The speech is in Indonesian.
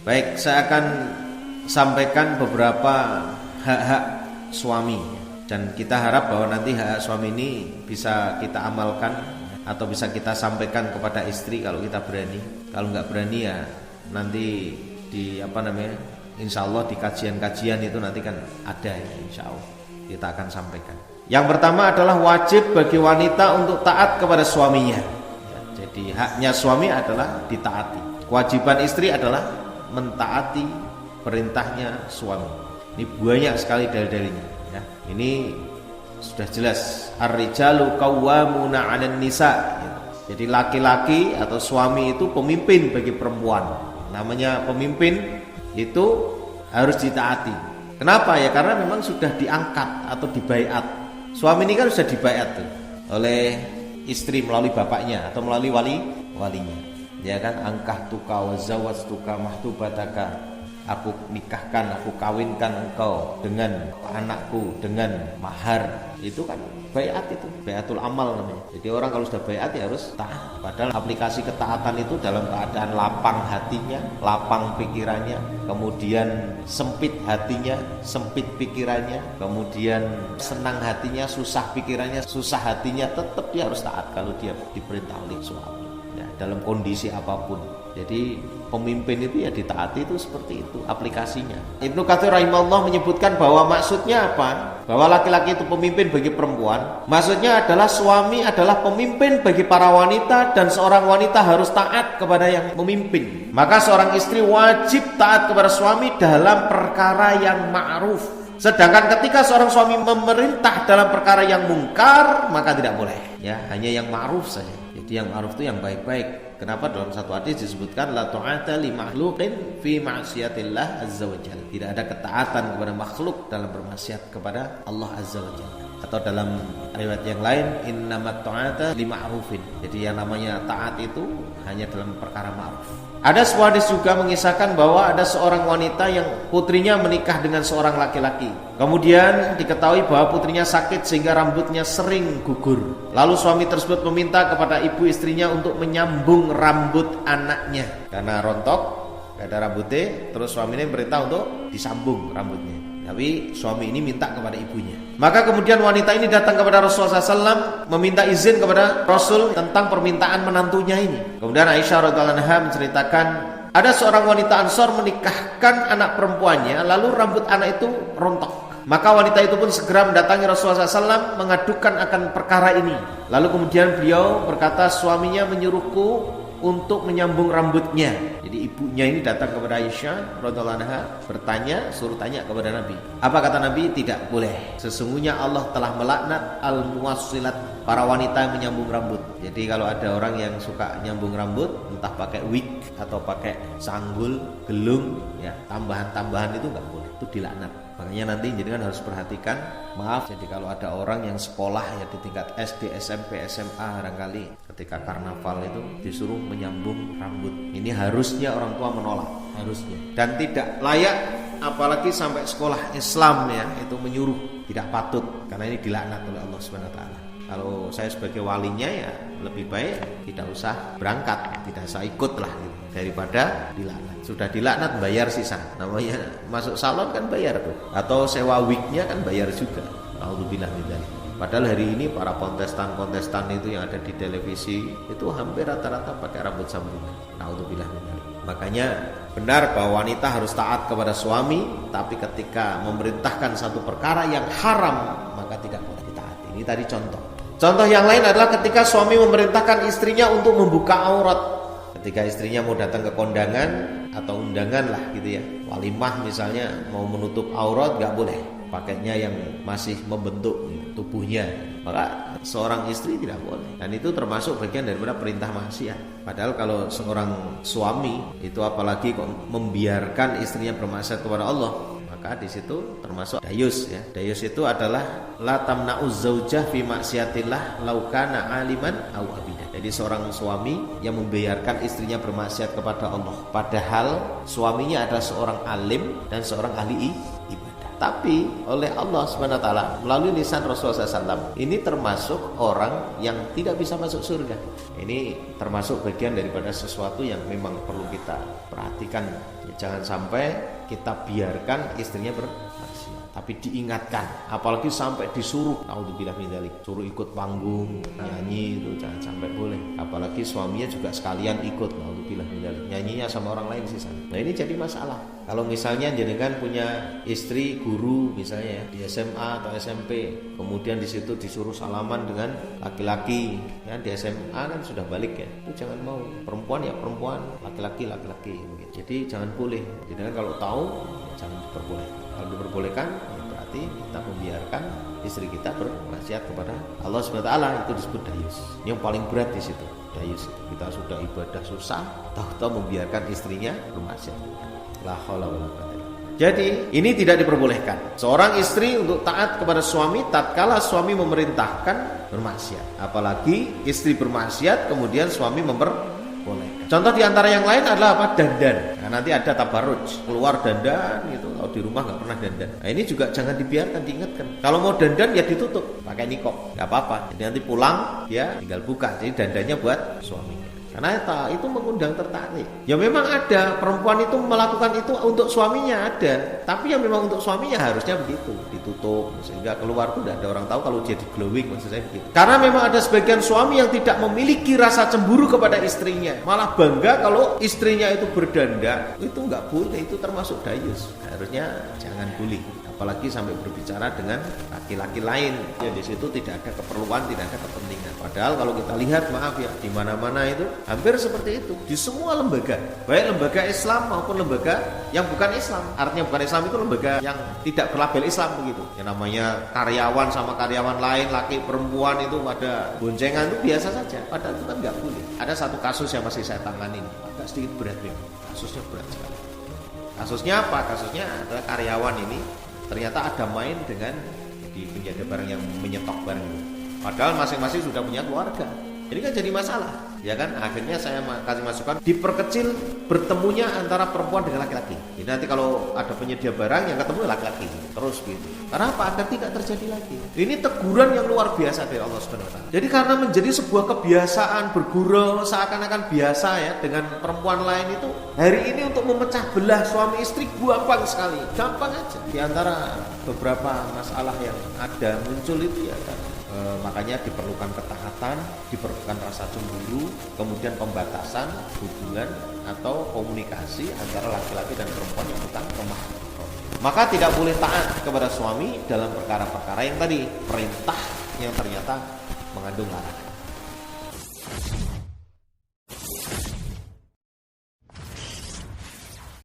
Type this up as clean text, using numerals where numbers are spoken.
Baik, saya akan sampaikan beberapa hak-hak suami, dan kita harap bahwa nanti hak-hak suami ini bisa kita amalkan atau bisa kita sampaikan kepada istri kalau kita berani. Kalau nggak berani ya nanti di insya Allah di kajian-kajian itu nanti kan ada ya, insya Allah kita akan sampaikan. Yang pertama adalah wajib bagi wanita untuk taat kepada suaminya. Jadi haknya suami adalah ditaati. Kewajiban istri adalah mentaati perintahnya suami. Ini banyak sekali dalil-dalilnya ya. Ini sudah jelas, ar-rijalu qawwamuna 'alan nisa. Jadi laki-laki atau suami itu pemimpin bagi perempuan. Namanya pemimpin itu harus ditaati. Kenapa ya? Karena memang sudah diangkat atau dibaiat. Suami ini kan sudah dibaiat tuh oleh istri melalui bapaknya atau melalui walinya. Ya kan, angkah tuka wa zawaj tuka mahtubataka, aku nikahkan, aku kawinkan engkau dengan anakku dengan mahar. Itu kan baiat, itu baiatul amal namanya. Jadi orang kalau sudah baiat ya harus taat. Padahal aplikasi ketaatan itu dalam keadaan lapang hatinya, lapang pikirannya, kemudian sempit hatinya, sempit pikirannya, kemudian senang hatinya, susah pikirannya, susah hatinya, tetap dia harus taat kalau dia diperintah oleh suami. Ya, dalam kondisi apapun. Jadi pemimpin itu ya ditaati, itu seperti itu aplikasinya. Ibnu Katsir rahimahullah menyebutkan bahwa maksudnya apa? Bahwa laki-laki itu pemimpin bagi perempuan. Maksudnya adalah suami adalah pemimpin bagi para wanita, dan seorang wanita harus taat kepada yang memimpin. Maka seorang istri wajib taat kepada suami dalam perkara yang ma'ruf. Sedangkan ketika seorang suami memerintah dalam perkara yang mungkar, maka tidak boleh. Ya, hanya yang ma'ruf saja. Jadi yang ma'ruf itu yang baik-baik. Kenapa dalam satu hadis disebutkan la ta'ata li makhluqin fi ma'siyatillah azza wajalla. Tidak ada ketaatan kepada makhluk dalam bermaksiat kepada Allah azza wajalla. Atau dalam riwayat yang lain innamat ta'ata li ma'rufin. Jadi yang namanya taat itu hanya dalam perkara ma'ruf. Ada sebuah hadis juga mengisahkan bahwa ada seorang wanita yang putrinya menikah dengan seorang laki-laki. Kemudian diketahui bahwa putrinya sakit sehingga rambutnya sering gugur. Lalu suami tersebut meminta kepada ibu istrinya untuk menyambung rambut anaknya karena rontok, gak ada rambutnya. Terus suaminya perintah untuk disambung rambutnya. Tapi suami ini minta kepada ibunya. Maka kemudian wanita ini datang kepada Rasulullah SAW, meminta izin kepada Rasul tentang permintaan menantunya ini. Kemudian Aisyah radhiyallahu anha menceritakan, ada seorang wanita Ansor menikahkan anak perempuannya, lalu rambut anak itu rontok. Maka wanita itu pun segera mendatangi Rasulullah SAW mengadukan akan perkara ini. Lalu kemudian beliau berkata, suaminya menyuruhku untuk menyambung rambutnya. Jadi ibunya ini datang kepada Aisyah radhiyallahu anha, suruh tanya kepada Nabi. Apa kata Nabi? Tidak boleh. Sesungguhnya Allah telah melaknat al-muwassilat, para wanita yang menyambung rambut. Jadi kalau ada orang yang suka nyambung rambut, entah pakai wig atau pakai sanggul, gelung, ya tambahan-tambahan itu nggak boleh. Itu dilaknat. Makanya nanti jadi kan harus perhatikan. Maaf, jadi kalau ada orang yang sekolah ya di tingkat SD, SMP, SMA barangkali ketika karnaval itu disuruh menyambung rambut. Ini harusnya orang tua menolak, harusnya. Dan tidak layak apalagi sampai sekolah Islam ya itu menyuruh, tidak patut karena ini dilaknat oleh Allah Subhanahu wa taala. Kalau saya sebagai walinya ya lebih baik tidak usah berangkat, tidak usah ikut lah gitu, daripada dilaknat. Sudah dilaknat bayar sisa. Namanya masuk salon kan bayar tuh. Atau sewa wignya kan bayar juga. Alhamdulillah gitu. Padahal hari ini para kontestan itu yang ada di televisi itu hampir rata-rata pakai rambut sambungan. Alhamdulillah gitu. Makanya benar bahwa wanita harus taat kepada suami, tapi ketika memerintahkan satu perkara yang haram maka tidak boleh ditaati. Ini tadi contoh. Contoh yang lain adalah ketika suami memerintahkan istrinya untuk membuka aurat. Ketika istrinya mau datang ke kondangan atau undangan lah gitu ya, walimah misalnya mau menutup aurat, gak boleh. Pakainya yang masih membentuk tubuhnya, maka seorang istri tidak boleh. Dan itu termasuk bagian daripada perintah maksiat. Padahal kalau seorang suami itu apalagi kok membiarkan istrinya bermaksiat kepada Allah, maka di situ termasuk dayus ya. Dayus itu adalah la tamna'uz zaujah fi maksiatillah law kana aliman aw abida. Jadi seorang suami yang membiarkan istrinya bermaksiat kepada Allah padahal suaminya adalah seorang alim dan seorang ahli ibadah. tapi oleh Allah SWT melalui lisan Rasulullah SAW. Ini termasuk orang yang tidak bisa masuk surga. Ini termasuk bagian daripada sesuatu yang memang perlu kita perhatikan. Jangan sampai kita biarkan istrinya bermaksiat, tapi diingatkan, apalagi sampai disuruh, naudzubillah min dzalik, suruh ikut panggung nyanyi, itu jangan sampai boleh. Apalagi suaminya juga sekalian ikut, naudzubillah min dzalik, nyanyinya sama orang lain sih. Nah ini jadi masalah. Kalau misalnya jenengan punya istri guru misalnya di SMA atau SMP, kemudian di situ disuruh salaman dengan laki-laki, ya di SMA kan sudah balik ya, itu jangan mau. Perempuan ya perempuan, laki-laki laki-laki. Jadi jangan boleh. Jenengan kalau tahu ya jangan diperbolehkan. Kalau diperbolehkan ya berarti kita membiarkan istri kita bermaksiat kepada Allah SWT. Itu disebut dayus. Yang paling berat di situ dayus itu. Kita sudah ibadah susah, tahu-tahu membiarkan istrinya bermaksiat. La haula wala quwwata. Jadi ini tidak diperbolehkan seorang istri untuk taat kepada suami tatkala suami memerintahkan bermaksiat. Apalagi istri bermaksiat kemudian suami memperbolehkan. Contoh diantara yang lain adalah apa? Dandan. Nah, nanti ada tabarruj, keluar dandan gitu. Kalau di rumah nggak pernah dandan. Nah ini juga jangan dibiarkan, diingatkan. Kalau mau dandan ya ditutup, pakai niqab, nggak apa-apa. Jadi nanti pulang ya tinggal buka. Jadi dandannya buat suaminya. Karena itu mengundang tertarik. Ya memang ada perempuan itu melakukan itu untuk suaminya ada, tapi yang memang untuk suaminya harusnya begitu, ditutup sehingga keluar tuh tidak ada orang tahu kalau dia di glowing, maksud saya begitu. Karena memang ada sebagian suami yang tidak memiliki rasa cemburu kepada istrinya, malah bangga kalau istrinya itu berdandan. Itu nggak boleh, itu termasuk dayus. Harusnya jangan boleh. Apalagi sampai berbicara dengan laki-laki lain. Ya di situ tidak ada keperluan, tidak ada kepentingan. Padahal kalau kita lihat, maaf ya, di mana-mana itu hampir seperti itu. Di semua lembaga, baik lembaga Islam maupun lembaga yang bukan Islam. Artinya bukan Islam itu lembaga yang tidak berlabel Islam begitu. Yang namanya karyawan sama karyawan lain, laki perempuan itu pada boncengan itu biasa saja. Padahal itu kan nggak boleh. Ada satu kasus yang masih saya tangani, agak sedikit berat memang. Kasusnya berat sekali. Kasusnya apa? Kasusnya adalah karyawan ini ternyata ada main dengan di penjaga barang yang menyetok barang itu. Padahal masing-masing sudah punya keluarga. Ini kan jadi masalah, ya kan? Akhirnya saya kasih masukan diperkecil bertemunya antara perempuan dengan laki-laki. Jadi nanti kalau ada penyedia barang yang ketemu laki-laki, terus gitu. Karena apa? Agar tidak terjadi lagi. Ini teguran yang luar biasa dari Allah SWT. Jadi karena menjadi sebuah kebiasaan bergurau seakan-akan biasa ya dengan perempuan lain itu, hari ini untuk memecah belah suami istri gampang sekali, gampang aja. Di antara beberapa masalah yang ada muncul itu ya kan. Makanya diperlukan ketaatan, diperlukan rasa cemburu, kemudian pembatasan hubungan atau komunikasi antara laki-laki dan perempuan yang bukan pemahaman. Maka tidak boleh taat kepada suami dalam perkara-perkara yang tadi perintah yang ternyata mengandung larangan.